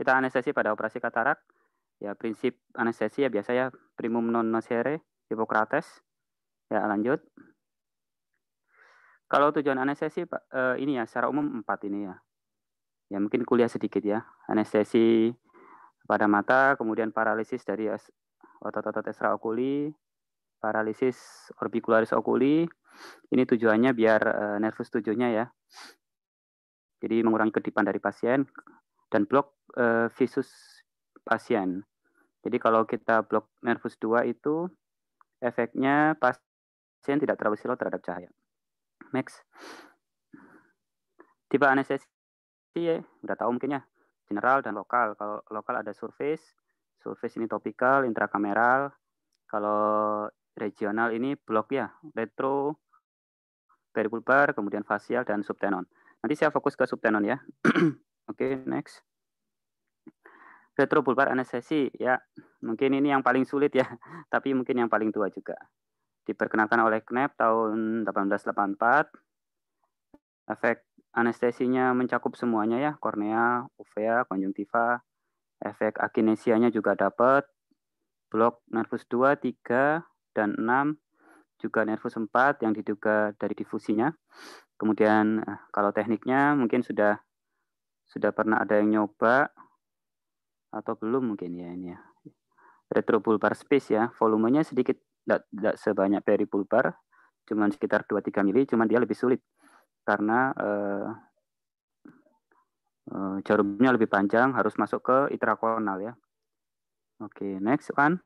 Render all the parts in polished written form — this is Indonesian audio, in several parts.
kita anestesi pada operasi katarak, ya prinsip anestesi ya biasa ya primum non nocere, Hippocrates. Ya lanjut. Kalau tujuan anestesi ini ya secara umum 4 ini ya. Ya mungkin kuliah sedikit ya. Anestesi pada mata, kemudian paralisis dari otot-otot extraoculi, paralisis orbicularis oculi. Ini tujuannya biar nervus tujuhnya ya. Jadi mengurangi kedipan dari pasien dan blok visus pasien. Jadi kalau kita blok nervus 2 itu efeknya pasien tidak terlalu silau terhadap cahaya. Next. Tipe anestesi ya, udah tahu mungkin ya. General dan lokal. Kalau lokal ada surface ini topikal, intrakameral. Kalau regional ini blok ya, retro, peripulbar, kemudian facial dan subtenon. Nanti saya fokus ke subtenon ya. Oke, next. Retropulbar anestesi ya, mungkin ini yang paling sulit ya, tapi mungkin yang paling tua juga. Diperkenalkan oleh Knapp tahun 1884. Efek anestesinya mencakup semuanya ya, kornea, uvea, konjungtiva. Efek akinesianya juga dapat. Blok nervus 2, 3, dan 6. Juga nervus 4 yang diduga dari difusinya. Kemudian kalau tekniknya mungkin sudah pernah ada yang nyoba atau belum mungkin ya ini ya. Retropulbar space ya, volumenya sedikit tidak sebanyak peripulbar, cuman sekitar 2-3 mili, cuman dia lebih sulit karena jarumnya lebih panjang, harus masuk ke intrakonal ya. Oke, next kan.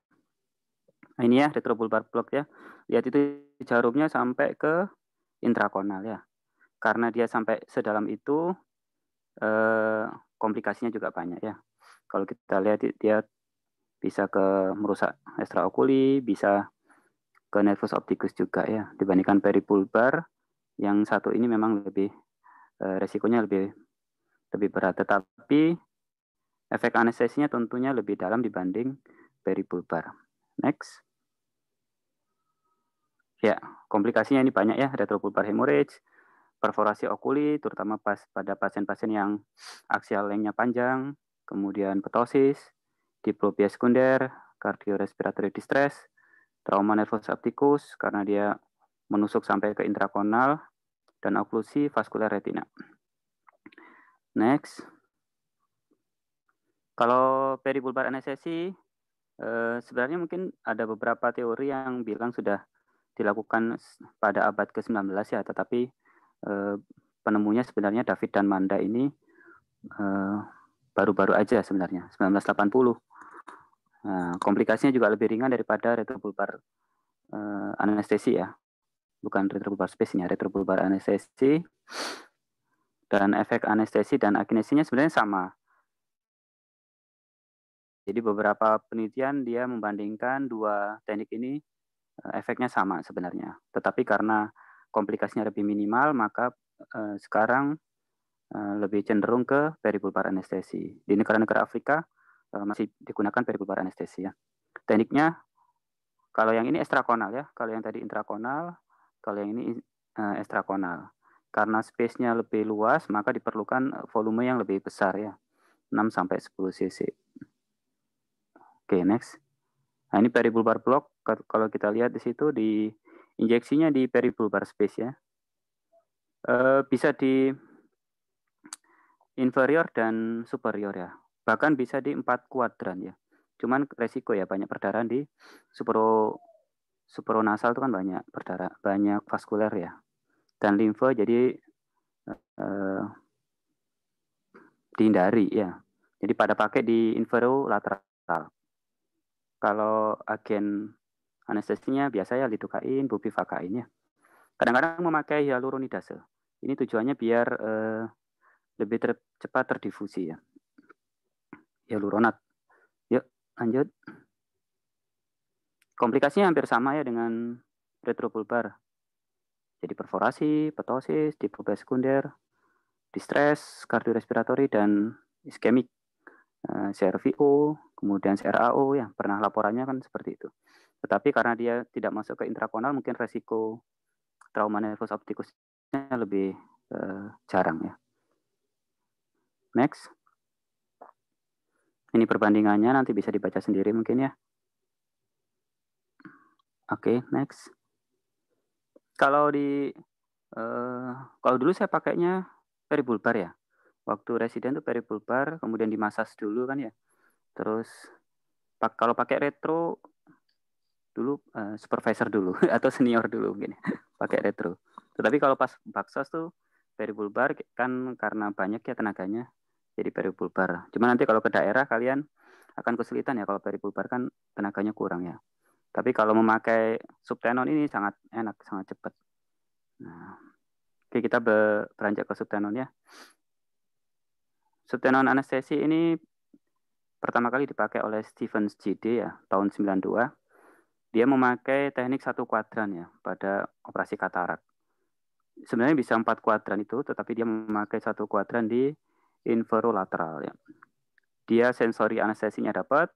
Nah, ini ya retropulbar block ya. Lihat itu jarumnya sampai ke intrakonal ya. Karena dia sampai sedalam itu, komplikasinya juga banyak ya. Kalau kita lihat dia bisa ke merusak extraoculi, bisa ke nervus opticus juga ya. Dibandingkan peripulbar, yang satu ini memang lebih resikonya lebih berat. Tetapi efek anestesinya tentunya lebih dalam dibanding peripulbar. Next. Ya, komplikasinya ini banyak ya, retropulbar hemorrhage, perforasi okuli, terutama pada pasien-pasien yang aksial lengthnya panjang, kemudian ptosis, diplopia sekunder, cardiorespiratory distress, trauma nervus opticus karena dia menusuk sampai ke intrakonal, dan oklusi vaskular retina. Next. Kalau peripulbar anestesi, sebenarnya mungkin ada beberapa teori yang bilang sudah dilakukan pada abad ke-19 ya, tetapi penemunya sebenarnya David dan Manda ini baru-baru aja sebenarnya, 1980. Nah, komplikasinya juga lebih ringan daripada retropulbar anestesi ya, bukan retropulbar space-nya, retropulbar anestesi. Dan efek anestesi dan akinesinya sebenarnya sama. Jadi beberapa penelitian dia membandingkan dua teknik ini, efeknya sama sebenarnya. Tetapi karena komplikasinya lebih minimal, maka sekarang lebih cenderung ke peripulbar anestesi. Di negara-negara Afrika masih digunakan peripulbar anestesi ya. Tekniknya, kalau yang ini ekstrakonal ya, kalau yang tadi intrakonal, kalau yang ini ekstrakonal. Karena space-nya lebih luas, maka diperlukan volume yang lebih besar ya, 6-10 cc. Oke, next. Nah, ini peripulbar block. Kalau kita lihat di situ, di injeksinya di peripulbar space ya. Bisa di inferior dan superior ya. Bahkan bisa di 4 kuadran ya. Cuman resiko ya, banyak perdarahan di supranasal itu kan banyak berdarah, banyak vaskuler ya. Dan limfe jadi dihindari ya. Jadi pada pakai di inferolateral. Kalau agen anestesinya biasa ya lidokain, bupivakain ya. Kadang-kadang memakai hyaluronidase. Ini tujuannya biar lebih cepat terdifusi ya. Hyaluronat. Yuk, lanjut. Komplikasinya hampir sama ya dengan retropulbar. Jadi perforasi, ptosis, diplopia sekunder, distress, kardiorespiratory, dan iskemik. CRVO, kemudian CRAO ya, pernah laporannya kan seperti itu. Tetapi karena dia tidak masuk ke intrakonal, mungkin resiko trauma nervus opticusnya lebih jarang ya. Next. Ini perbandingannya nanti bisa dibaca sendiri mungkin ya. Oke, next. Kalau dulu saya pakainya peribulbar ya. Waktu residen tuh peribulbar, kemudian dimasas dulu kan ya. Terus kalau pakai retro dulu supervisor dulu atau senior dulu mungkin pakai retro. Tetapi kalau pas baksos tuh peribulbar kan karena banyak ya tenaganya, jadi peribulbar. Cuma nanti kalau ke daerah kalian akan kesulitan ya kalau peribulbar kan tenaganya kurang ya. Tapi kalau memakai subtenon ini sangat enak, sangat cepat. Nah, oke kita beranjak ke subtenon ya. Subtenon anestesi ini pertama kali dipakai oleh Stevens JD ya, tahun 92. Dia memakai teknik 1 kuadran ya pada operasi katarak. Sebenarnya bisa 4 kuadran itu, tetapi dia memakai 1 kuadran di inferolateral ya. Dia sensori anestesinya dapat,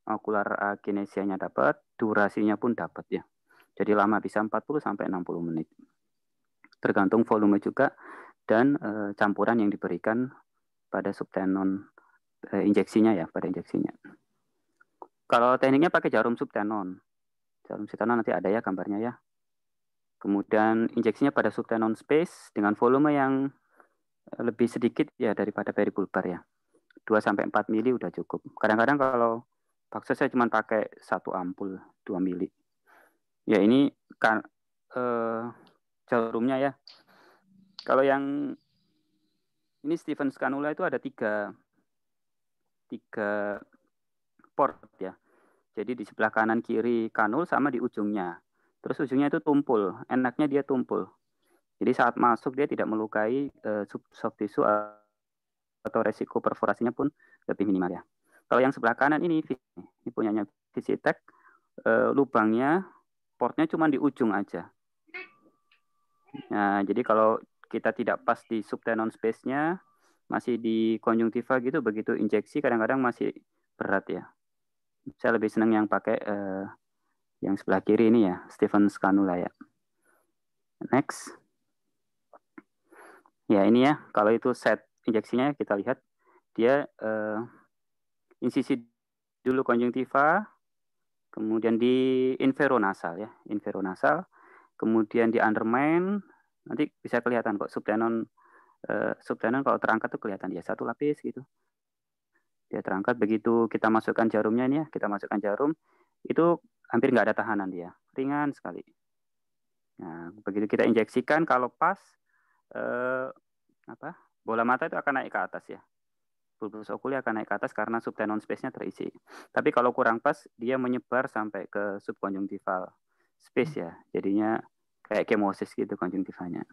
okular agenesianya dapat, durasinya pun dapat ya. Jadi lama bisa 40 sampai 60 menit. Tergantung volume juga dan campuran yang diberikan pada subtenon injeksinya ya, pada injeksinya. Kalau tekniknya pakai jarum subtenon. Jarum subtenon nanti ada ya gambarnya ya. Kemudian injeksinya pada subtenon space dengan volume yang lebih sedikit ya daripada peribulbar ya. 2-4 mili udah cukup. Kadang-kadang kalau bakso saya cuma pakai 1 ampul 2 mili. Ya ini kan jarumnya ya. Kalau yang ini Stevens cannula itu ada 3 port ya. Jadi di sebelah kanan kiri kanul sama di ujungnya. Terus ujungnya itu tumpul. Enaknya dia tumpul. Jadi saat masuk dia tidak melukai soft tissue atau resiko perforasinya pun lebih minimal ya. Kalau yang sebelah kanan ini punyanya Visitech, lubangnya, portnya cuma di ujung aja. Nah, jadi kalau kita tidak pas di subtenon space-nya, masih di konjungtiva gitu, begitu injeksi kadang-kadang masih berat ya. Saya lebih senang yang pakai yang sebelah kiri ini ya, Stevens cannula ya. Next. Ya ini ya, kalau itu set injeksinya kita lihat dia insisi dulu konjungtiva, kemudian di inferonasal ya, inferonasal, kemudian di undermain, nanti bisa kelihatan kok subtenon kalau terangkat tuh kelihatan dia 1 lapis gitu. Dia terangkat begitu kita masukkan jarumnya ini ya, kita masukkan jarum itu hampir nggak ada tahanan dia, ringan sekali. Nah, begitu kita injeksikan kalau pas bola mata itu akan naik ke atas ya. Bulbus oculi akan naik ke atas karena subtenon space-nya terisi. Tapi kalau kurang pas, dia menyebar sampai ke subkonjungtival space ya. Jadinya kayak kemosis gitu konjungtivanya.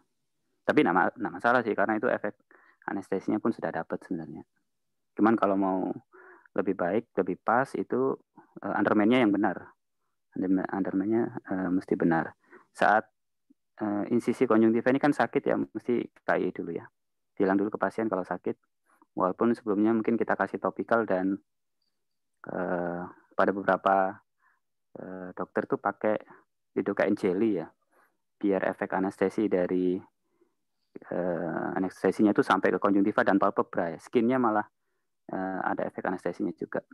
Tapi nggak masalah sih, karena itu efek anestesinya pun sudah dapat sebenarnya. Cuman kalau mau lebih baik, lebih pas, itu underman-nya yang benar. Underman-nya mesti benar. Saat insisi konjungtiva ini kan sakit ya, mesti KI dulu ya. Bilang dulu ke pasien kalau sakit, walaupun sebelumnya mungkin kita kasih topikal dan pada beberapa dokter tuh pakai lidocaine jelly ya, biar efek anestesi dari anestesinya itu sampai ke konjungtiva dan palpebra ya. Skinnya malah ada efek anestesinya juga.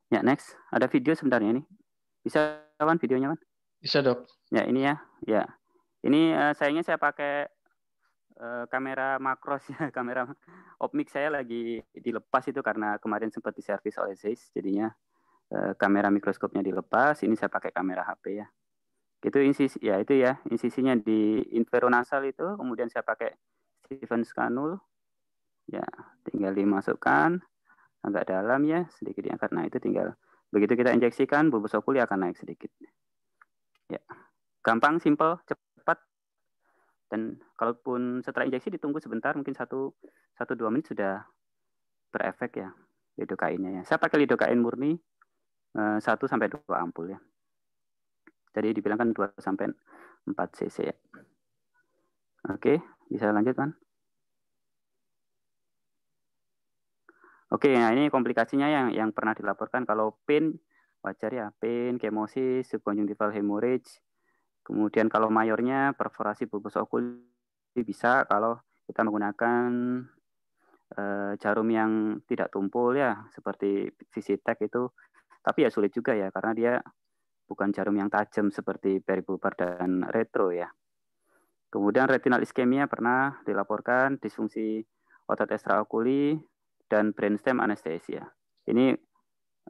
Ya next, ada video sebenarnya ini. Bisa kawan videonya kan? Bisa dok. Ya ini ya, ya. Ini sayangnya saya pakai kamera makros ya, kamera opmik saya lagi dilepas itu karena kemarin sempat diservis oleh Zeiss, jadinya kamera mikroskopnya dilepas. Ini saya pakai kamera HP ya. Itu insisi ya, itu ya insisinya di inferonasal itu, kemudian saya pakai Stevens cannula ya, tinggal dimasukkan agak dalam ya, sedikit diangkat. Nah itu tinggal begitu kita injeksikan bulbus oculi akan naik sedikit ya. Gampang, simple, cepat. Dan kalaupun setelah injeksi ditunggu sebentar, mungkin 1-2 menit sudah berefek ya lidocaine-nya ya. Saya pakai lidocaine murni 1-2 ampul ya. Jadi dibilangkan 2-4 cc ya. Oke, bisa lanjut kan? Oke, nah ini komplikasinya yang pernah dilaporkan kalau pain wajar ya, pain, kemosis, subconjunctival hemorrhage. Kemudian kalau mayornya perforasi bulbus oculi bisa kalau kita menggunakan jarum yang tidak tumpul ya, seperti Visitek itu. Tapi ya sulit juga ya, karena dia bukan jarum yang tajam seperti peribubar dan retro ya. Kemudian retinal iskemia pernah dilaporkan, disfungsi otot ekstraokuli, dan brainstem anestesia. Ini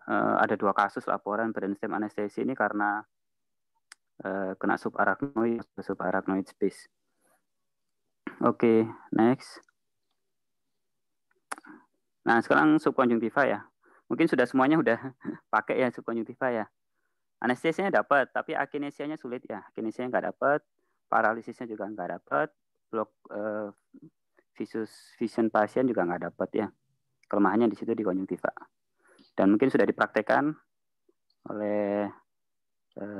ada 2 kasus laporan brainstem anestesia ini karena kena subarachnoid space. Oke, next. Nah, sekarang subkonjungtiva ya. Mungkin sudah semuanya udah pakai ya subkonjungtiva ya. Anestesianya dapat, tapi akinesianya sulit ya. Akinesianya nggak dapat, paralisisnya juga nggak dapat, blok vision pasien juga nggak dapat ya. Kelemahannya di situ di konjungtiva. Dan mungkin sudah dipraktekkan oleh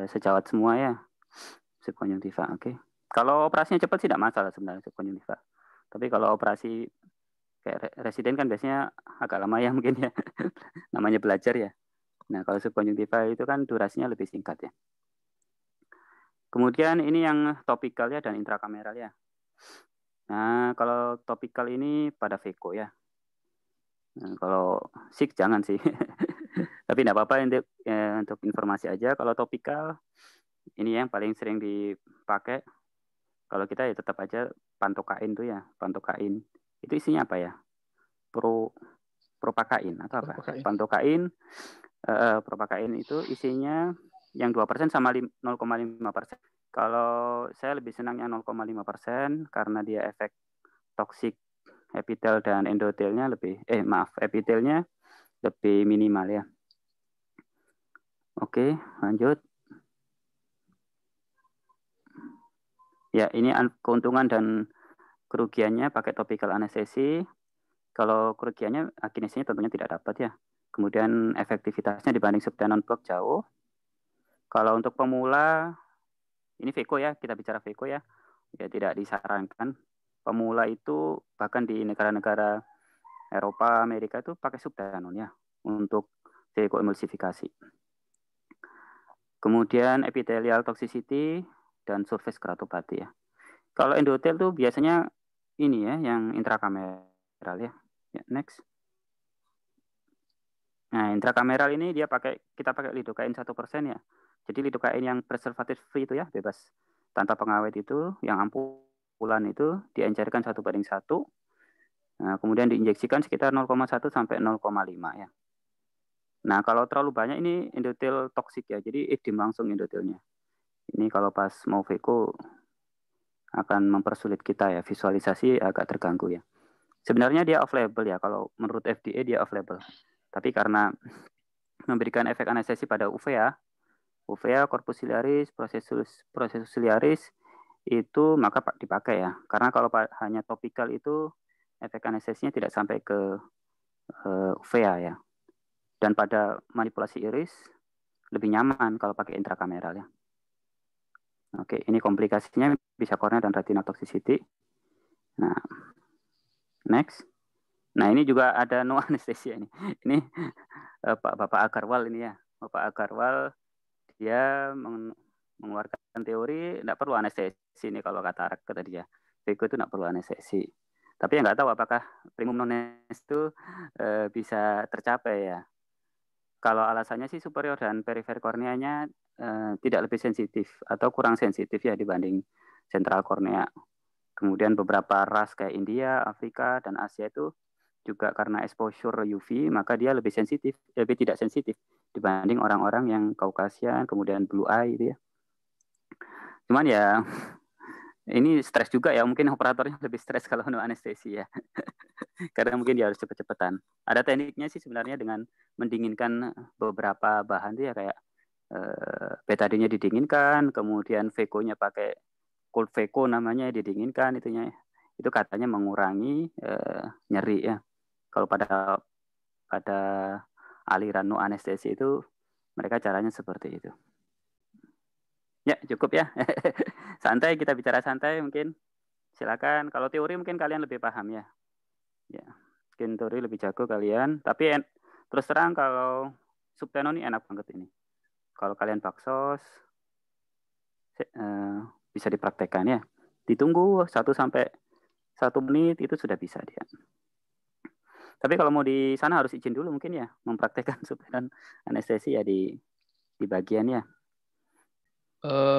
sejawat semua ya subkonjungtiva. Oke. Kalau operasinya cepat sih tidak masalah sebenarnya subkonjungtiva. Tapi kalau operasi kayak residen kan biasanya agak lama ya mungkin ya. Namanya belajar ya. Nah, kalau subkonjungtiva itu kan durasinya lebih singkat ya. Kemudian ini yang topikal ya dan intrakameral ya. Nah, kalau topikal ini pada VECO ya. Nah, kalau SIG jangan sih. Tapi tidak apa-apa untuk informasi aja. Kalau topikal, ini yang paling sering dipakai. Kalau kita ya tetap aja pantokain tuh ya, pantokain. Itu isinya apa ya? Propakain atau apa? Pantokain, propakain itu isinya yang 2% sama 0,5%. Kalau saya lebih senangnya 0,5% karena dia efek toksik epitel dan endotelnya epitelnya lebih minimal ya. Oke, lanjut. Ya, ini keuntungan dan kerugiannya pakai topical anestesi. Kalau kerugiannya akinesinya tentunya tidak dapat ya. Kemudian efektivitasnya dibanding subtenon block jauh. Kalau untuk pemula, ini VECO ya, kita bicara VECO ya. Ya tidak disarankan. Pemula itu bahkan di negara-negara Eropa, Amerika itu pakai subtenon ya untuk VECO emulsifikasi. Kemudian epithelial toxicity dan surface keratopati ya. Kalau endotel tuh biasanya ini ya, yang intrakameral ya. Ya, next. Nah, intrakameral ini kita pakai lidocaine 1% ya. Jadi lidocaine yang preservative free itu ya, bebas tanpa pengawet itu, yang ampulan itu diencerkan 1:1. Nah, kemudian diinjeksikan sekitar 0,1 sampai 0,5 ya. Nah, kalau terlalu banyak ini endotel toksik ya, jadi edim langsung endotelnya. Ini kalau pas mau VECO akan mempersulit kita ya, visualisasi agak terganggu ya. Sebenarnya dia off label ya, kalau menurut FDA dia off label. Tapi karena memberikan efek anestesi pada UVA corpus ciliaris, processus ciliaris itu maka dipakai ya. Karena kalau hanya topikal itu efek anestesinya tidak sampai ke UVA ya. Dan pada manipulasi iris lebih nyaman kalau pakai intrakameral ya. Oke, ini komplikasinya bisa kornea dan retinal toxicity. Nah, next. Nah, ini juga ada no anestesia ini. Ini Bapak Agarwal ini ya. Bapak Agarwal dia mengeluarkan teori tidak perlu anestesi ini kalau kata dia. VECO itu tidak perlu anestesi. Tapi yang nggak tahu apakah primum nones itu bisa tercapai ya. Kalau alasannya sih superior dan perifer korneanya tidak lebih sensitif atau kurang sensitif ya dibanding sentral kornea. Kemudian beberapa ras kayak India, Afrika, dan Asia itu juga karena exposure UV maka dia lebih tidak sensitif dibanding orang-orang yang Caucasian, kemudian blue eye gitu ya. Cuman ya ini stres juga ya, mungkin operatornya lebih stres kalau no anestesi ya. Karena mungkin dia harus cepet-cepetan. Ada tekniknya sih sebenarnya dengan mendinginkan beberapa bahan tuh ya kayak betadine-nya didinginkan, kemudian VECO-nya pakai cold VECO namanya didinginkan itunya. Itu katanya mengurangi nyeri ya. Kalau pada aliran no anestesi itu mereka caranya seperti itu. Ya, cukup ya. Santai, kita bicara santai mungkin. Silakan. Kalau teori mungkin kalian lebih paham ya. Ya, mungkin teori lebih jago kalian. Tapi terus terang kalau subtenon ini enak banget ini. Kalau kalian baksos, bisa dipraktekkan ya. Ditunggu 1 sampai 1 menit itu sudah bisa dia. Tapi kalau mau di sana harus izin dulu mungkin ya, mempraktekkan subtenon anestesi ya di bagian ya.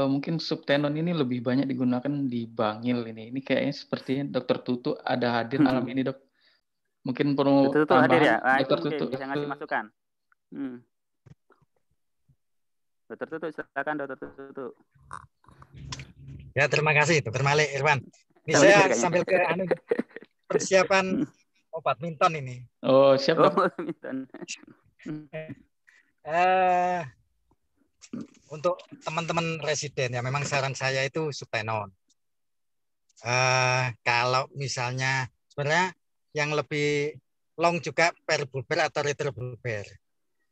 Mungkin subtenon ini lebih banyak digunakan di Bangil ini. Ini kayaknya sepertinya Dokter Tutu ada hadir malam ini, Dok. Mungkin perlu Tutu hadir ya? tambahan, Itu Dokter mungkin Tutu. bisa ngasih masukan. Dokter Tutu, silakan Dokter Tutu. Ya, terima kasih Dokter Malik, Irwan. Ini Sambil saya kayaknya. sambil ke persiapan badminton ini. Oh, siap, Dok. Badminton. Untuk teman-teman residen ya, memang saran saya itu subtenon. Kalau misalnya sebenarnya yang lebih long juga peribulbar atau retrobulbar.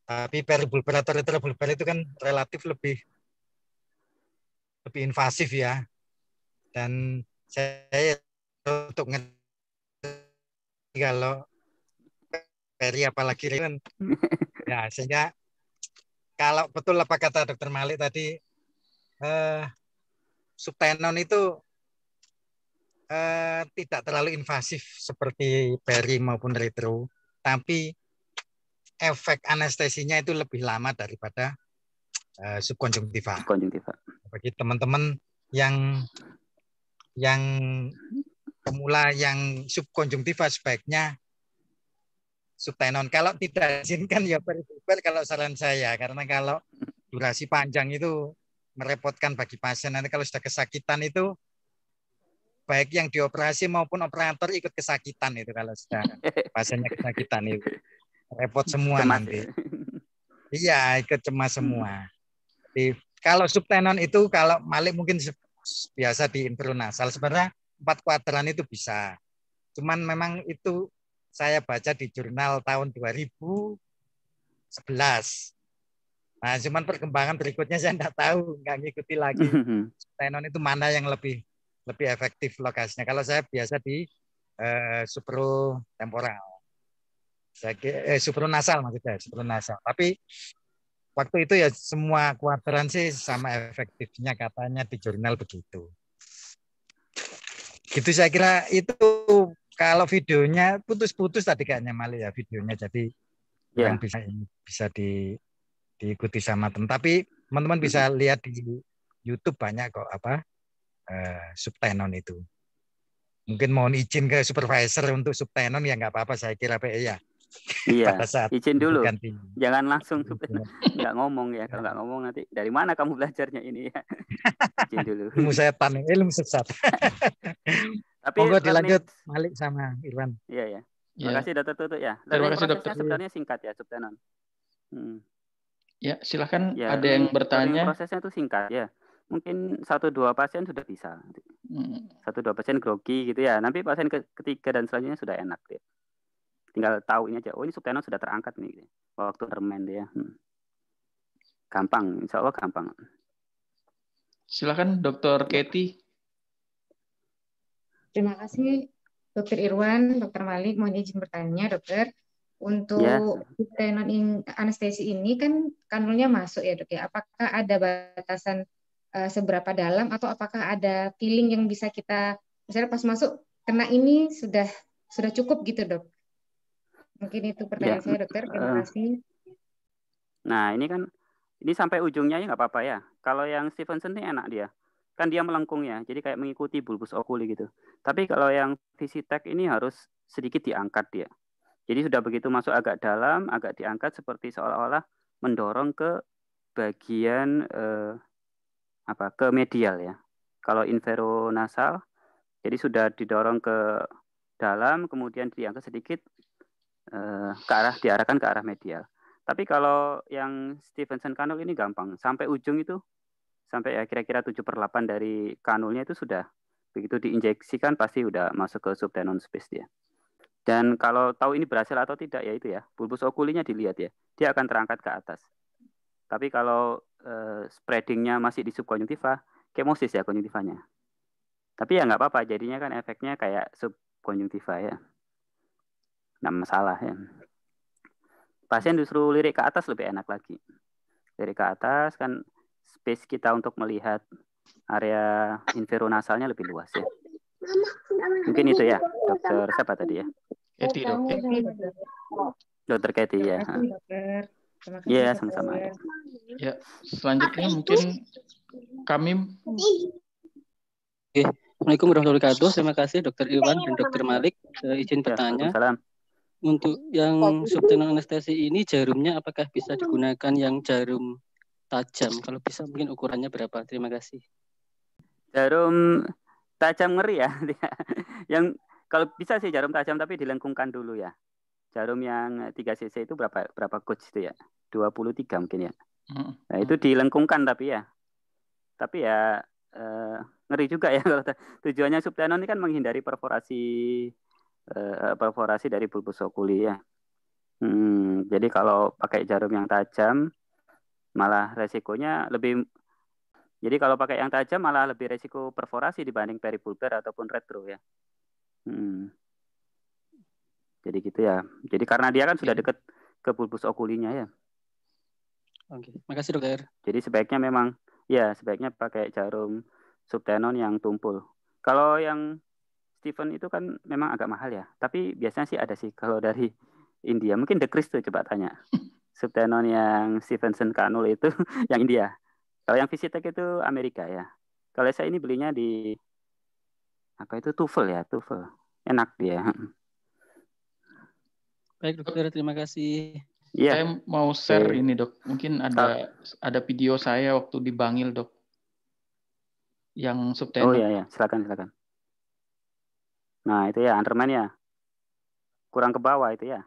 Tapi peribulbar atau retrobulbar itu kan relatif lebih invasif ya. Dan saya untuk kalau peri apalagi kan ya, sehingga kalau betul apa kata Dokter Malik tadi, subtenon itu tidak terlalu invasif seperti peri maupun retro, tapi efek anestesinya itu lebih lama daripada subkonjungtiva. Bagi teman-teman yang pemula yang subkonjungtiva sebaiknya subtenon. Kalau tidak izinkan ya peribulbar kalau saran saya, karena kalau durasi panjang itu merepotkan bagi pasien. Nanti kalau sudah kesakitan itu baik yang dioperasi maupun operator ikut kesakitan itu kalau sudah pasiennya kesakitan itu. Repot semua cemas nanti. Ya? Iya, ikut cemas semua. Jadi, kalau subtenon itu kalau Malik mungkin biasa di intranasal, sebenarnya 4 kuadran itu bisa. Cuman memang itu saya baca di jurnal tahun 2011. Nah, cuman perkembangan berikutnya saya enggak tahu, enggak ngikuti lagi. Subtenon itu mana yang lebih efektif lokasinya. Kalau saya biasa di supratemporal. Supranasal maksudnya, supranasal. Tapi waktu itu ya semua kuadran sih sama efektifnya katanya di jurnal begitu. Gitu saya kira itu. Kalau videonya putus-putus tadi kayaknya Malik ya videonya, jadi yang bisa diikuti sama teman. Tapi teman-teman bisa lihat di YouTube banyak kok subtenon itu. Mungkin mohon izin ke supervisor untuk subtenon ya nggak apa-apa saya kira ya. Iya, izin dulu. Jangan langsung nggak ngomong ya. Kalau nggak ngomong nanti dari mana kamu belajarnya ini ya. Izin dulu. Ilmu setan, ilmu sesat. Tapi monggo dilanjut Malik sama Irwan. Iya ya. Terima kasih Dokter Tutu ya. Terima kasih Dokter. Sebenarnya singkat ya subtenon. Ya silakan ya, ada yang bertanya. Prosesnya itu singkat ya. Mungkin 1-2 pasien sudah bisa. 1-2 pasien grogi gitu ya. Nanti pasien ketiga dan selanjutnya sudah enak ya. Tinggal tahu ini aja. Oh ini subtenon sudah terangkat nih. Waktu remen dia. Gampang. Insya Allah gampang. Silakan Dokter Katie. Terima kasih Dokter Irwan, Dokter Malik. Mohon izin bertanya, Dokter. Untuk subtenon anestesi ini kan kanulnya masuk ya, Dok ya. Apakah ada batasan seberapa dalam atau apakah ada feeling yang bisa kita misalnya pas masuk kena ini sudah cukup gitu, Dok? Mungkin itu pertanyaan saya, Dokter. Terima kasih. Nah, ini sampai ujungnya ya nggak apa-apa ya. Kalau yang Stevenson ini enak dia. Kan dia melengkung ya, jadi kayak mengikuti bulbus oculi gitu. Tapi kalau yang Visitek ini harus sedikit diangkat dia. Jadi sudah begitu masuk agak dalam, agak diangkat seperti seolah-olah mendorong ke bagian ke medial ya. Kalau inferonasal, jadi sudah didorong ke dalam, kemudian diangkat sedikit diarahkan ke arah medial. Tapi kalau yang Stevenson kanul ini gampang, sampai ujung itu sampai ya kira-kira 7/8 dari kanulnya itu sudah begitu diinjeksikan pasti udah masuk ke subtenon space dia. Dan kalau tahu ini berhasil atau tidak ya itu ya, bulbus oculinya dilihat ya, dia akan terangkat ke atas. Tapi kalau spreadingnya masih di subkonjungtiva, kemosis ya konjungtivanya. Tapi ya nggak apa-apa, jadinya kan efeknya kayak subkonjungtiva ya, nggak masalah ya. Pasien justru lirik ke atas lebih enak lagi. Lirik ke atas kan space kita untuk melihat area inferonasalnya lebih luas ya. Mungkin itu ya, Dokter siapa tadi ya? Katie, Dok. Katie, dokter. Dokter Katie ya. Terima kasih, dokter. Terima kasih, Iya, dokter. sama-sama. Ya, selanjutnya mungkin kami Assalamualaikum warahmatullahi wabarakatuh. Terima kasih Dokter Iwan dan Dokter Malik. Izin Ya, bertanya, Waalaikumsalam. untuk yang subtenon anestesi ini jarumnya apakah bisa digunakan yang jarum tajam? Kalau bisa mungkin ukurannya berapa? Terima kasih. Jarum tajam ngeri ya. Yang kalau bisa sih jarum tajam tapi dilengkungkan dulu ya. Jarum yang 3 cc itu berapa gauge itu ya? 23 mungkin ya. Nah, itu dilengkungkan tapi ya. Tapi ya ngeri juga ya kalau tujuannya subtenon ini kan menghindari perforasi dari bulbus oculi ya. Jadi kalau pakai jarum yang tajam malah resikonya lebih. Jadi kalau pakai yang tajam malah lebih resiko perforasi dibanding peribulbar ataupun retro ya. Jadi gitu ya. Jadi karena dia kan sudah dekat ke bulbus oculinya ya. Oke, makasih dokter. Jadi sebaiknya memang sebaiknya pakai jarum subtenon yang tumpul. Kalau yang Stephen itu kan memang agak mahal ya. Tapi biasanya sih ada sih kalau dari India. Mungkin The Chris tuh coba tanya. Subtenon yang Stevenson Kanul itu yang India. Kalau yang Visitech itu Amerika ya. Kalau saya ini belinya di apa itu Tufel ya, Tufel. Enak dia. Baik dokter, terima kasih. Iya. Saya mau share ini dok. Mungkin ada video saya waktu di Bangil dok. Yang subtenon. Oh iya, silakan. Nah itu ya Underman ya. Kurang ke bawah itu ya.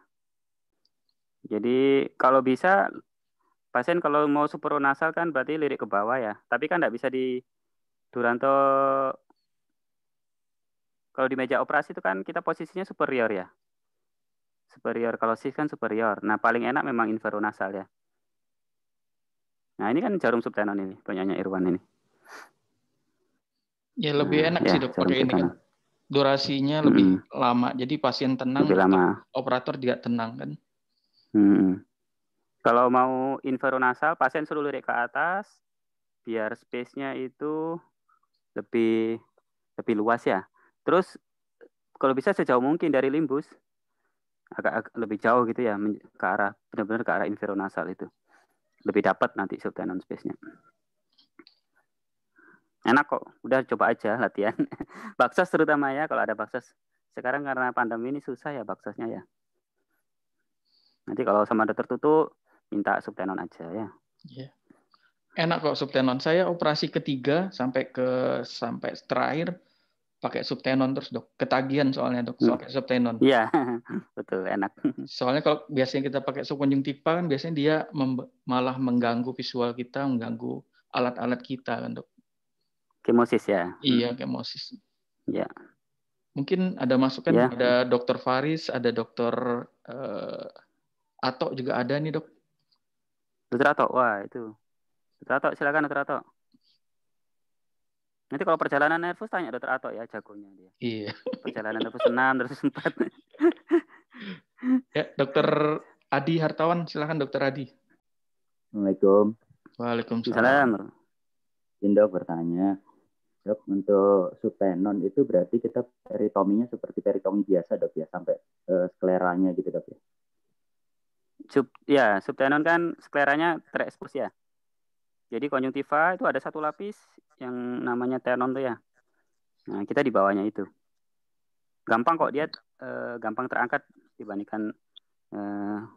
Jadi kalau bisa pasien kalau mau supranasal kan berarti lirik ke bawah ya. Tapi kan tidak bisa di Duranto. Kalau di meja operasi itu kan kita posisinya superior ya. Superior, kalau cis kan superior. Nah paling enak memang inferonasal ya. Nah ini kan jarum subtenon ini, punyanya Irwan ini. Ya lebih enak sih dok pakai ini kan. Durasinya lebih lama, jadi pasien tenang, lebih lama. Operator juga tenang kan. Kalau mau inferonasal, pasien suruh lirik ke atas, biar space-nya itu lebih luas ya. Terus kalau bisa sejauh mungkin dari limbus, agak lebih jauh gitu ya, ke arah benar-benar ke arah inferonasal itu. Lebih dapat nanti subtenon space-nya. Enak kok, udah coba aja latihan. Baksos terutama ya, kalau ada baksos. Sekarang karena pandemi ini susah ya baksosnya ya. Nanti kalau sama dokter Tutu, minta subtenon aja ya. Yeah. Enak kok subtenon. Saya operasi ketiga sampai terakhir pakai subtenon terus dok. Ketagihan soalnya dok, pakai subtenon. Iya, betul, enak. Soalnya kalau biasanya kita pakai subkonjungtiva kan biasanya dia malah mengganggu visual kita, mengganggu alat-alat kita kan dok. Kemosis ya. Iya, kemosis. Ya. Mungkin ada masukan, ada dokter Faris, ada dokter Ato juga ada nih dok. Dokter Ato, wah itu. Dokter Ato, silakan dokter Ato. Nanti kalau perjalanan nervus tanya dokter Ato ya, jagonya dia. Iya. Perjalanan nervus 6, nervus 4. Ya, dokter Adi Hartawan, silakan dokter Adi. Assalamualaikum. Waalaikumsalam. Dok bertanya, dok untuk subtenon itu berarti kita peritominya seperti peritomi biasa dok ya, sampai skleranya gitu dok ya? Subtenon kan skleranya terekspos ya. Jadi konjungtiva itu ada satu lapis yang namanya tenon tuh ya. Nah kita di bawahnya itu. Gampang kok dia gampang terangkat dibandingkan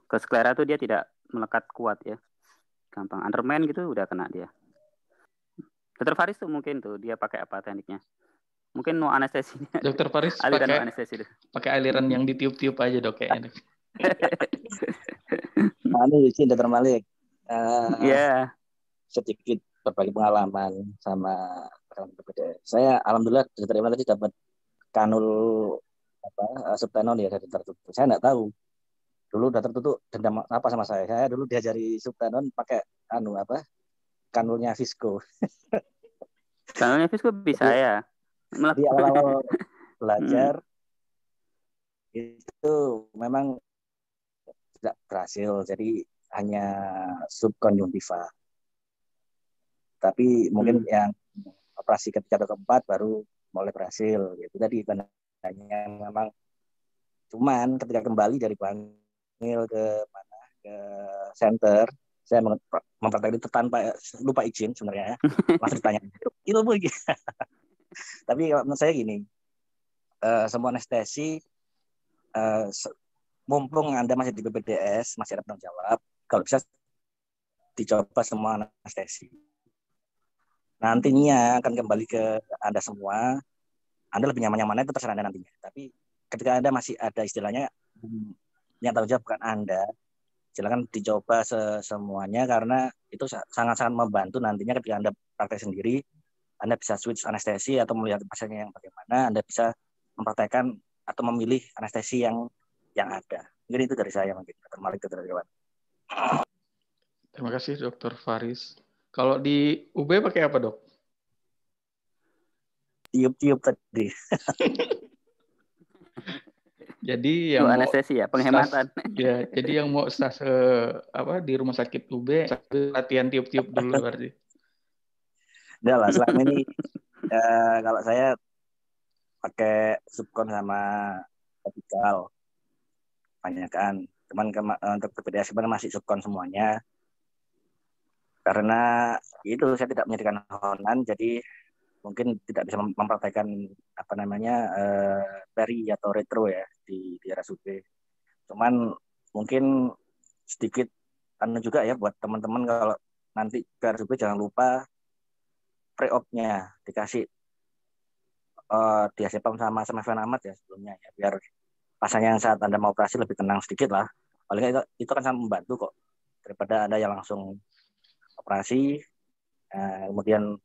ke sklera tuh dia tidak melekat kuat ya. Gampang Underman gitu udah kena dia. Dokter Faris tuh mungkin tuh dia pakai apa tekniknya? Mungkin no anestesinya. Dokter Faris pakai aliran yang ditiup-tiup aja dok kayaknya. Izin dokter Malik. Sedikit berbagi pengalaman sama saya. Alhamdulillah dokter Iwan tadi dapat kanul subtenon ya dari dokter Tutu. Saya nggak tahu. Dulu dokter Tutu dendam apa sama saya. Saya dulu diajari subtenon pakai kanulnya Visco. Kanulnya Visco bisa ya. Di awal-awal belajar itu memang tidak berhasil. Jadi hanya subkonjungtiva. Tapi mungkin yang operasi ketiga atau keempat baru mulai berhasil. Itu tadi tandanya memang Cuman ketika kembali dari panggil ke mana ke center, saya mempraktekkan itu tanpa lupa izin sebenarnya ya. Langsung ditanya, itu apa? Tapi kalau menurut saya gini, semua anestesi mumpung Anda masih di BPDS, masih ada penanggung jawab, kalau bisa dicoba semua anestesi. Nantinya akan kembali ke Anda semua. Anda lebih nyaman mana itu terserah Anda nantinya. Tapi ketika Anda masih ada istilahnya yang tanggung jawab bukan Anda, silakan dicoba semuanya karena itu sangat-sangat membantu nantinya ketika Anda praktek sendiri, Anda bisa switch anestesi atau melihat pasiennya yang bagaimana, Anda bisa mempraktekkan atau memilih anestesi yang ada. Mungkin itu dari saya mungkin. Dr. Malik, Dr. Irwan. Terima kasih Dr. Faris. Kalau di UB pakai apa, Dok? Tiup-tiup tadi. Jadi yang mau anestesi ya, penghematan. Ya, jadi yang mau stase di rumah sakit UB latihan tiup-tiup dulu berarti. Udah lah, selama ini kalau saya pakai subkon sama topikal banyak kan. Cuman untuk PPDS sebenarnya masih subkon semuanya. Karena itu saya tidak menyediakan honan, jadi mungkin tidak bisa mempraktekkan peri atau retro ya di RSUD. Cuman mungkin sedikit juga ya buat teman-teman kalau nanti ke RSUD jangan lupa pre-op-nya dikasih diazepam sama Fenamat ya sebelumnya ya, biar pasien yang saat Anda mau operasi lebih tenang sedikit lah. Paling itu kan sangat membantu kok daripada Anda yang langsung operasi kemudian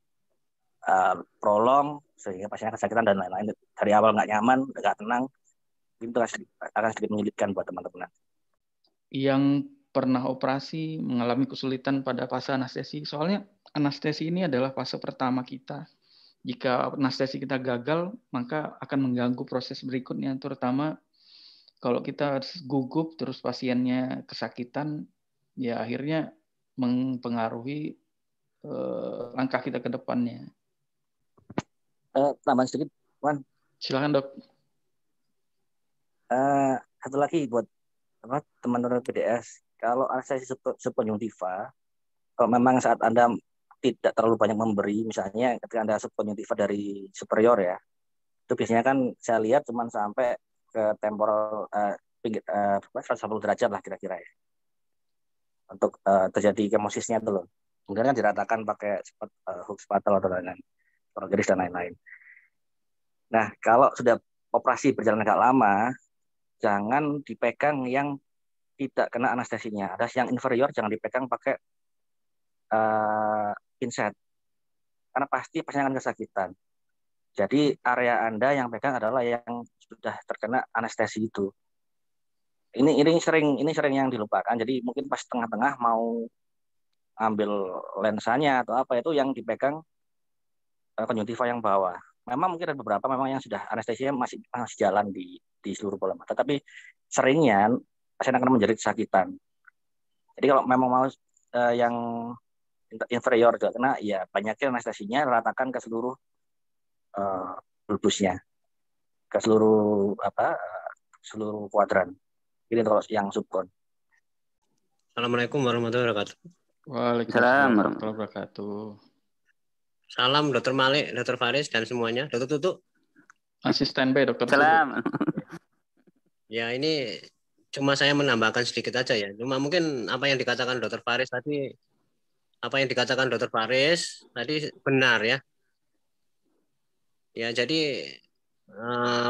prolong sehingga pasiennya kesakitan dan lain-lain, dari awal nggak nyaman, nggak tenang, itu akan sedikit menyulitkan buat teman-teman. Yang pernah operasi mengalami kesulitan pada fase anestesi, soalnya anestesi ini adalah fase pertama kita. Jika anestesi kita gagal, maka akan mengganggu proses berikutnya, terutama kalau kita gugup terus pasiennya kesakitan, ya akhirnya mempengaruhi langkah kita ke depannya. Tambahan sedikit, Wan. Silakan, Dok. Satu lagi buat teman-teman PDS, kalau anestesi subkonjungtiva, kalau memang saat Anda tidak terlalu banyak memberi, misalnya ketika Anda subkonjungtiva dari superior ya, itu biasanya kan saya lihat cuma sampai ke temporal 180 derajat lah kira-kira ya, untuk terjadi kemosisnya itu loh. Kemudian kan diratakan pakai hook spatel atau lain-lain, garis dan lain-lain. Nah, kalau sudah operasi berjalan agak lama, jangan dipegang yang tidak kena anestesinya. Ada yang inferior jangan dipegang pakai pinset, karena pasti akan kesakitan. Jadi area Anda yang pegang adalah yang sudah terkena anestesi itu. Ini sering yang dilupakan. Jadi mungkin pas tengah-tengah mau ambil lensanya atau apa itu yang dipegang konjungtiva yang bawah. Memang mungkin ada beberapa memang yang sudah anestesinya masih jalan di seluruh bola mata, tapi seringnya pasien akan menjadi kesakitan. Jadi kalau memang mau yang inferior juga kena, ya banyaknya anestesinya ratakan ke seluruh bulbusnya, ke seluruh seluruh kuadran. Ini kalau yang subkon. Assalamualaikum warahmatullahi wabarakatuh. Waalaikumsalam warahmatullahi wabarakatuh. Salam Dr. Malik, Dr. Faris dan semuanya. Dr. Tutu. Asisten B, Dr. Salam. Ya, ini cuma saya menambahkan sedikit aja ya. Cuma mungkin apa yang dikatakan Dr. Faris tadi benar ya. Ya, jadi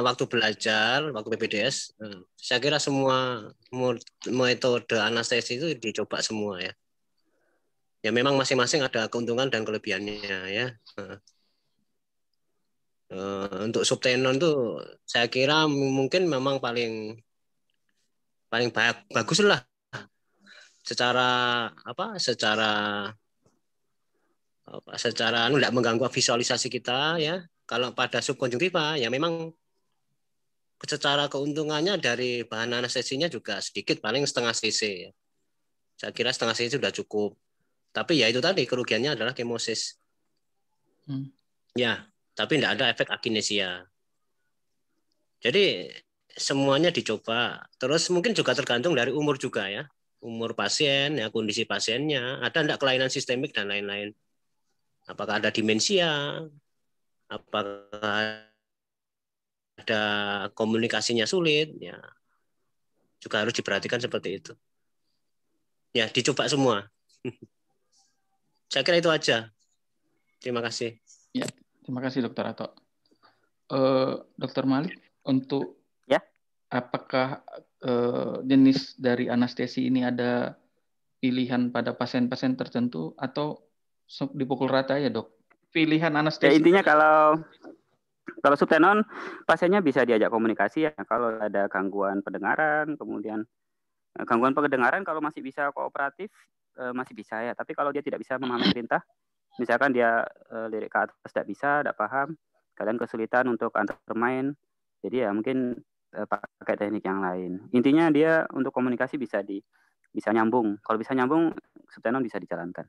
waktu belajar, waktu PPDS, saya kira semua metode anestesi itu dicoba semua ya. Ya memang masing-masing ada keuntungan dan kelebihannya ya. Untuk subtenon tuh saya kira mungkin memang paling bagus lah secara tidak mengganggu visualisasi kita ya. Kalau pada subkonjungtiva ya memang secara keuntungannya dari bahan anestesinya juga sedikit, paling setengah cc ya. Saya kira setengah cc sudah cukup. Tapi ya itu tadi kerugiannya adalah kemosis. Ya, tapi tidak ada efek akinesia. Jadi semuanya dicoba. Terus mungkin juga tergantung dari umur juga ya. Umur pasien, ya kondisi pasiennya, ada enggak kelainan sistemik dan lain-lain. Apakah ada demensia? Apakah ada komunikasinya sulit? Ya, juga harus diperhatikan seperti itu. Ya, dicoba semua. Saya kira itu aja. Terima kasih. Ya, terima kasih Dokter Ato. Dokter Malik, untuk Ya. apakah jenis dari anestesi ini ada pilihan pada pasien-pasien tertentu atau dipukul rata ya dok? Pilihan Ya anestesi. intinya kalau subtenon pasiennya bisa diajak komunikasi ya. Kalau ada gangguan pendengaran, kemudian gangguan pendengaran kalau masih bisa kooperatif masih bisa ya. Tapi kalau dia tidak bisa memahami perintah, misalkan dia lirik ke atas tidak bisa, tidak paham, kalian kesulitan untuk antar bermain, jadi ya mungkin pakai teknik yang lain. Intinya dia untuk komunikasi bisa nyambung. Kalau bisa nyambung, subtenon bisa dijalankan.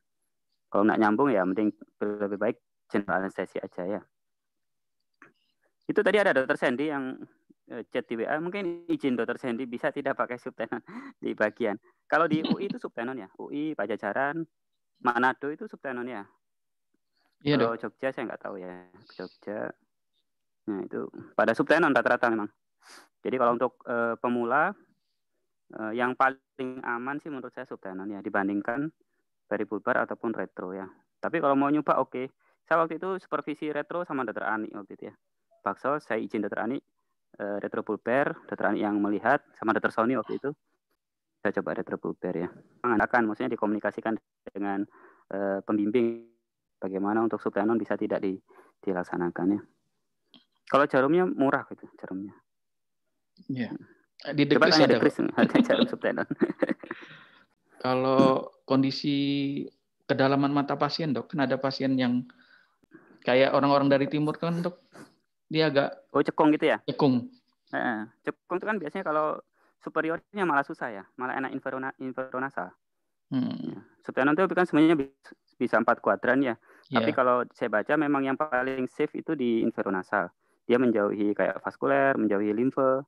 Kalau nggak nyambung ya mending lebih baik general anestesi aja ya. Itu tadi ada Dokter Sandy yang chat di WA, mungkin izin Dokter Sandy bisa tidak pakai subtenon di bagian. Kalau di UI itu subtenon ya, UI, Pajajaran, Manado itu subtenon ya. Iya, kalau Jogja saya nggak tahu ya, Jogja. Nah itu pada subtenon rata-rata memang. Jadi kalau untuk pemula yang paling aman sih menurut saya subtenon ya dibandingkan peripulbar ataupun retro ya. Tapi kalau mau nyoba oke. Saya waktu itu supervisi retro sama Dokter Ani waktu itu ya. Bakso saya izin Dokter Ani retro pulper, Dokter Ani yang melihat sama Dokter Sony waktu itu. Saya coba retro pulper ya. Mengandalkan maksudnya dikomunikasikan dengan pembimbing bagaimana untuk subtenon bisa tidak dilaksanakan ya. Kalau jarumnya murah gitu jarumnya. Iya. Di Coba Dekris tanya ada Dekris jarum subtenon. Kalau kondisi kedalaman mata pasien dok, kan ada pasien yang kayak orang-orang dari timur kan dok, dia agak cekung gitu ya? Cekung. Cekung itu kan biasanya kalau superiornya malah susah ya, malah enak infronasal. Ya. Subtenon itu kan sebenarnya bisa 4 kuadran ya. Tapi kalau saya baca memang yang paling safe itu di infronasal. Dia menjauhi kayak vaskuler, menjauhi limfe.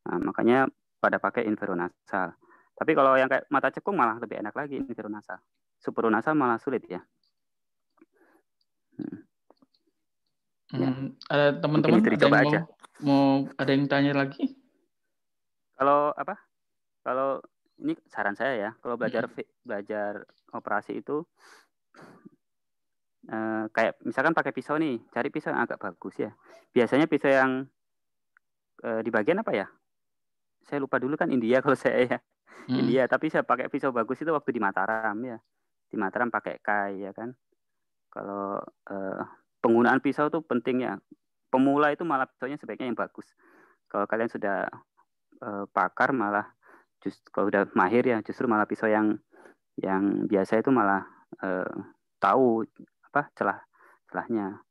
Nah, makanya pada pakai infronasal. Tapi kalau yang kayak mata cekung malah lebih enak lagi infronasal. Supernasal malah sulit ya. Ada teman-teman ada yang mau ada yang tanya lagi? Kalau apa? Kalau ini saran saya ya, kalau belajar operasi itu kayak misalkan pakai pisau nih, cari pisau yang agak bagus ya. Biasanya pisau yang di bagian apa ya? Saya lupa dulu kan India kalau saya ya. India, tapi saya pakai pisau bagus itu waktu di Mataram ya. Di Mataram pakai kai ya kan. Kalau penggunaan pisau itu penting ya. Pemula itu malah pisaunya sebaiknya yang bagus. Kalau kalian sudah pakar malah kalau udah mahir ya justru malah pisau yang biasa itu malah tahu apa celahnya.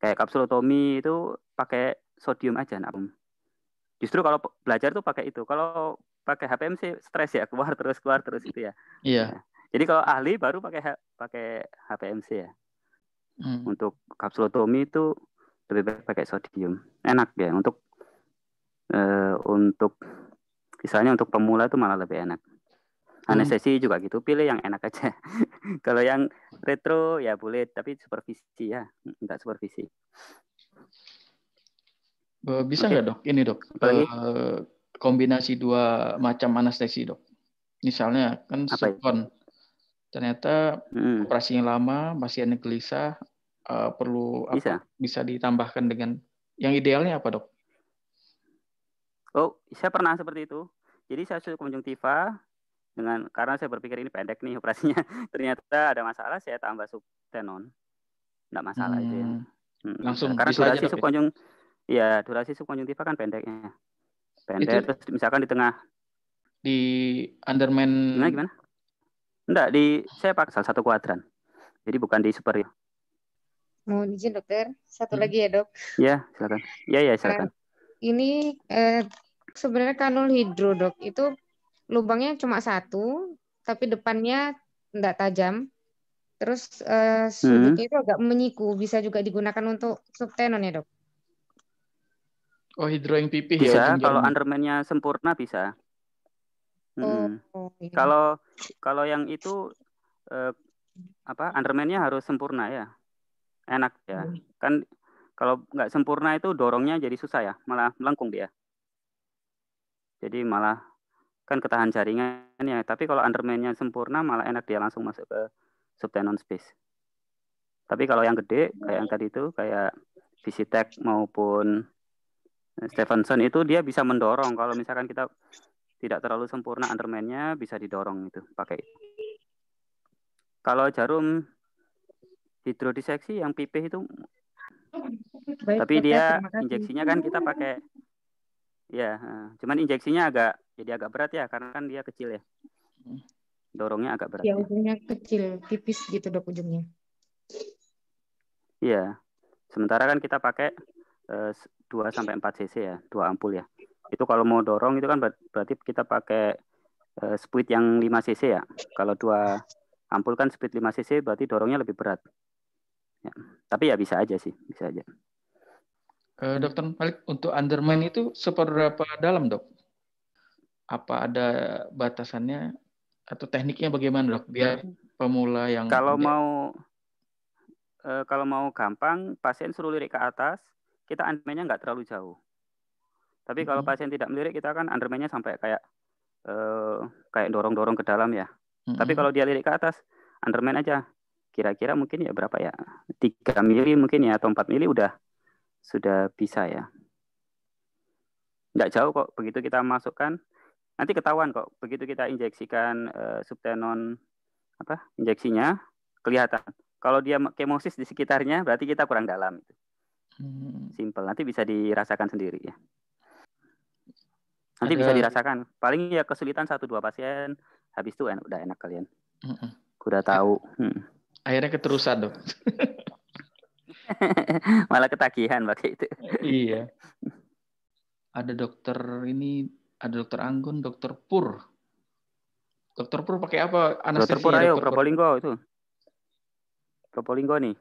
Kayak kapsulotomi itu pakai sodium aja nak. Justru kalau belajar tuh pakai itu. Kalau pakai HPMC stres ya, keluar terus itu ya. Iya. Ya. Jadi kalau ahli baru pakai HPMC ya. Untuk kapsulotomi itu lebih baik pakai sodium. Enak ya untuk misalnya untuk pemula itu malah lebih enak. Anestesi juga gitu, pilih yang enak aja. Kalau yang retro ya boleh, tapi supervisi ya, enggak supervisi. Bisa nggak dok? Ini dok, kombinasi 2 macam anestesi dok. Misalnya kan subkon, ternyata operasinya lama, pasiennya gelisah, perlu bisa ditambahkan dengan yang idealnya apa dok? Oh, saya pernah seperti itu. Jadi saya sudah konjungtiva karena saya berpikir ini pendek nih operasinya. Ternyata ada masalah, saya tambah subtenon. Enggak masalah itu ya. Langsung karena bisa durasi aja, ya durasi subkonjungtiva kan pendeknya. Pendek terus misalkan di tengah di underman gimana? Enggak, saya pakai salah satu kuadran. Jadi bukan di superior. Mau izin dokter, satu lagi ya dok. Ya, silakan. Ya, silakan. Ini sebenarnya kanul hidro dok, itu lubangnya cuma 1, tapi depannya enggak tajam. Terus sudutnya itu agak menyiku, bisa juga digunakan untuk subtenon ya dok? Oh, hidro yang pipih bisa, ya ujung kalau jarumnya. Underman-nya sempurna bisa. Iya. Kalau yang itu Underman-nya harus sempurna ya, enak ya. Kan kalau nggak sempurna itu dorongnya jadi susah ya, malah melengkung dia. Jadi malah kan ketahan jaringan ya. Tapi kalau Underman-nya sempurna malah enak, dia langsung masuk ke subtenon space. Tapi kalau yang gede kayak yang tadi itu kayak Visitek maupun Stevenson itu dia bisa mendorong. Kalau misalkan kita tidak terlalu sempurna Underman-nya, bisa didorong itu pakai. Kalau jarum hidrodiseksi yang pipih itu, Baik, tapi dokter, dia terima kasih. injeksinya kan kita pakai, ya, cuman injeksinya jadi agak berat ya, karena kan dia kecil ya. Dorongnya agak berat. Ya, ujungnya kecil, tipis gitu dok ujungnya. Iya. Sementara kan kita pakai 2-4 cc ya, 2 ampul ya. Itu kalau mau dorong itu kan berarti kita pakai speed yang 5 cc ya. Kalau 2 ampul kan speed 5 cc berarti dorongnya lebih berat. Ya. Tapi ya bisa aja sih, bisa aja. Dokter Malik, untuk Underman itu seberapa dalam dok? Apa ada batasannya atau tekniknya bagaimana dok? Biar pemula yang kalau mau gampang, pasien suruh lirik ke atas, kita Underman-nya nggak terlalu jauh. Tapi kalau pasien tidak melirik, kita kan Underman-nya sampai kayak dorong-dorong ke dalam ya. Tapi kalau dia lirik ke atas, Underman aja. Kira-kira mungkin ya berapa ya? 3 mili mungkin ya, atau 4 mili sudah bisa ya. Nggak jauh kok, begitu kita masukkan, nanti ketahuan kok. Begitu kita injeksikan subtenon injeksinya, kelihatan. Kalau dia kemosis di sekitarnya, berarti kita kurang dalam. Simple, nanti bisa dirasakan sendiri ya. Nanti bisa dirasakan. Paling ya kesulitan 1-2 pasien, habis itu udah enak kalian. Udah tahu. Akhirnya keterusan dok. Malah ketagihan pakai itu. Iya. Ada dokter Anggun, dokter Pur. Dokter Pur pakai apa anestesi? Dokter Pur ayo, Probolinggo itu. Probolinggo nih.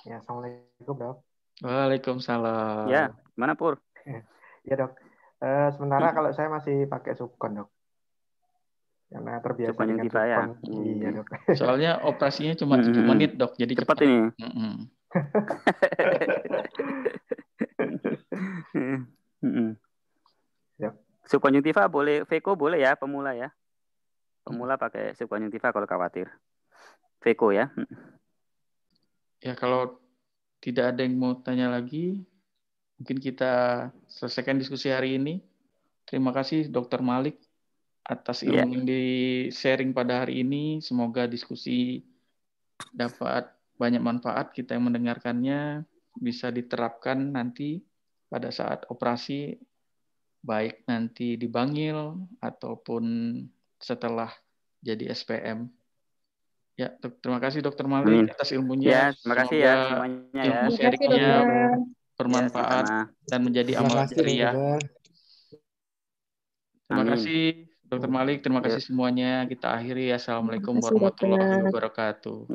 Ya, assalamualaikum dok. Waalaikumsalam. Ya, mana Pur? Ya dok. Sementara kalau saya masih pakai subkon dok. Karena terbiasa dengan subkon. Ya. Iya dok. Soalnya operasinya cuma 7 menit dok, jadi cepat ini. Subkonjungtiva boleh, Veko boleh ya pemula ya. Pemula pakai subkonjungtiva kalau khawatir. Veko ya. Ya kalau tidak ada yang mau tanya lagi, mungkin kita selesaikan diskusi hari ini. Terima kasih Dr. Malik atas ilmu yang di-sharing pada hari ini. Semoga diskusi dapat banyak manfaat, kita yang mendengarkannya bisa diterapkan nanti pada saat operasi, baik nanti di Bangil ataupun setelah jadi SPM. Ya, terima kasih Dr. Malik atas ilmunya. Ya, terima kasih ya semuanya ya. Ilmu sharingnya bermanfaat dan menjadi amal jariah. Terima kasih Dr. Malik, terima kasih semuanya. Kita akhiri. Assalamualaikum warahmatullahi wabarakatuh.